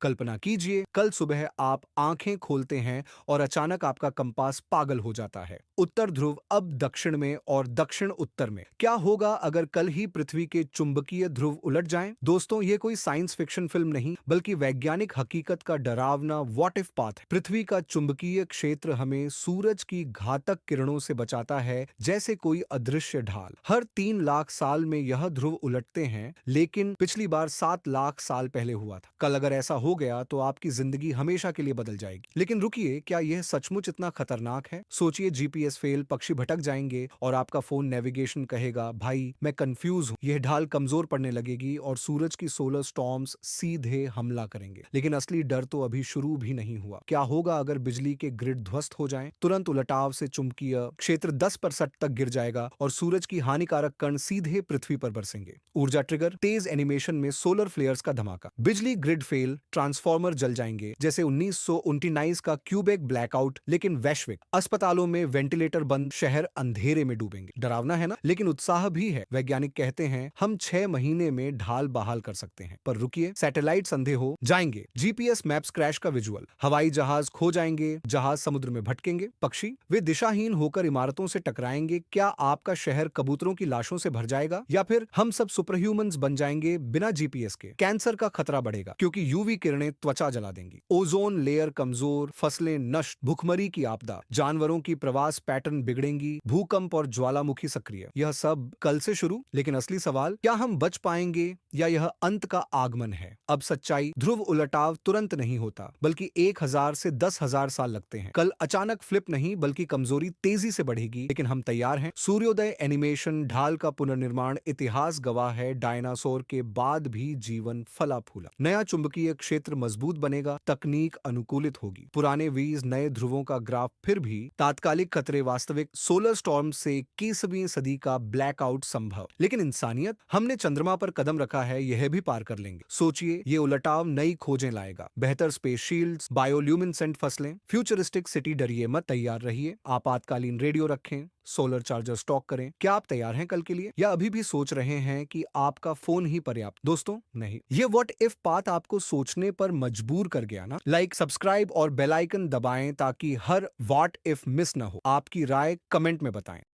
कल्पना कीजिए, कल सुबह आप आंखें खोलते हैं और अचानक आपका कंपास पागल हो जाता है। उत्तर ध्रुव अब दक्षिण में और दक्षिण उत्तर में। क्या होगा अगर कल ही पृथ्वी के चुंबकीय ध्रुव उलट जाएं? दोस्तों, ये कोई साइंस फिक्शन फिल्म नहीं, बल्कि वैज्ञानिक हकीकत का डरावना व्हाट इफ पाथ है। पृथ्वी का चुंबकीय क्षेत्र हमें सूरज की घातक किरणों से बचाता है, जैसे कोई अदृश्य ढाल। हर 3 लाख साल में यह ध्रुव उलटते हैं, लेकिन पिछली बार 7 लाख साल पहले हुआ था। कल अगर ऐसा हो गया तो आपकी जिंदगी हमेशा के लिए बदल जाएगी। लेकिन रुकिए, क्या यह सचमुच इतना खतरनाक है? सोचिए, जीपीएस फेल, पक्षी भटक जाएंगे और आपका फोन नेविगेशन कहेगा, भाई मैं कंफ्यूज हूं। यह ढाल कमजोर पड़ने लगेगी और सूरज की सोलर स्टॉर्म्स सीधे हमला करेंगे। लेकिन असली डर तो अभी शुरू भी नहीं हुआ। क्या होगा अगर बिजली के ग्रिड ध्वस्त हो जाएं? तुरंत उलटाव से चुंबकीय क्षेत्र 10% तक गिर जाएगा और सूरज की हानिकारक कण सीधे पृथ्वी पर बरसेंगे। ऊर्जा ट्रिगर, तेज एनिमेशन में सोलर फ्लेयर्स का धमाका, बिजली ग्रिड फेल, ट्रांसफॉर्मर जल जाएंगे, जैसे 1929 का क्यूबेक ब्लैकआउट, लेकिन वैश्विक। अस्पतालों में वेंटिलेटर बंद, शहर अंधेरे में डूबेंगे। डरावना है ना? लेकिन उत्साह भी है। वैज्ञानिक कहते हैं हम 6 महीने में ढाल बहाल कर सकते हैं। पर रुकिए, सैटेलाइट अंधे हो जाएंगे, जीपीएस मैप्स क्रैश का विजुअल, हवाई जहाज खो जाएंगे, जहाज समुद्र में भटकेंगे, पक्षी वे दिशाहीन होकर इमारतों से टकराएंगे। क्या आपका शहर कबूतरों की लाशों से भर जाएगा, या फिर हम सब सुपर ह्यूमंस बन जाएंगे बिना जीपीएस के? कैंसर का खतरा बढ़ेगा, क्योंकि यूवी किरणें त्वचा जला देंगी। ओजोन लेयर कमजोर, फसलें नष्ट, भुखमरी की आपदा, जानवरों की प्रवास पैटर्न बिगड़ेंगी, भूकंप और ज्वालामुखी सक्रिय। यह सब कल से शुरू, लेकिन असली सवाल, क्या हम बच पाएंगे या यह अंत का आगमन है? अब सच्चाई, ध्रुव उलटाव तुरंत नहीं होता, बल्कि 1000 से 10,000 साल लगते हैं। कल अचानक फ्लिप नहीं, बल्कि कमजोरी तेजी से बढ़ेगी। लेकिन हम तैयार हैं। सूर्योदय एनिमेशन, ढाल का पुनर्निर्माण, इतिहास गवाह है, डायनासोर के बाद भी जीवन फला फूला। नया चुंबकीय क्षेत्र मजबूत बनेगा, तकनीक अनुकूलित होगी। पुराने वीज, नए ध्रुवों का ग्राफ, फिर भी तात्कालिक खतरे वास्तविक, सोलर स्टॉर्म से 21वीं सदी का ब्लैकआउट संभव। लेकिन इंसानियत, हमने चंद्रमा पर कदम रखा है, यह भी पार कर लेंगे। सोचिए, ये उलटाव नई खोजें लाएगा, बेहतर स्पेस शील्ड्स, बायोल्यूमिनेसेंट फसलें, फ्यूचरिस्टिक सिटी। डरिए मत, तैयार रहिए। आपातकालीन रेडियो रखें, सोलर चार्जर स्टॉक करें। क्या आप तैयार हैं कल के लिए, या अभी भी सोच रहे हैं कि आपका फोन ही पर्याप्त? दोस्तों, नहीं। ये व्हाट इफ पाथ आपको सोचने पर मजबूर कर गया ना? लाइक, सब्सक्राइब और बेल आइकन दबाएं ताकि हर व्हाट इफ मिस ना हो। आपकी राय कमेंट में बताएं।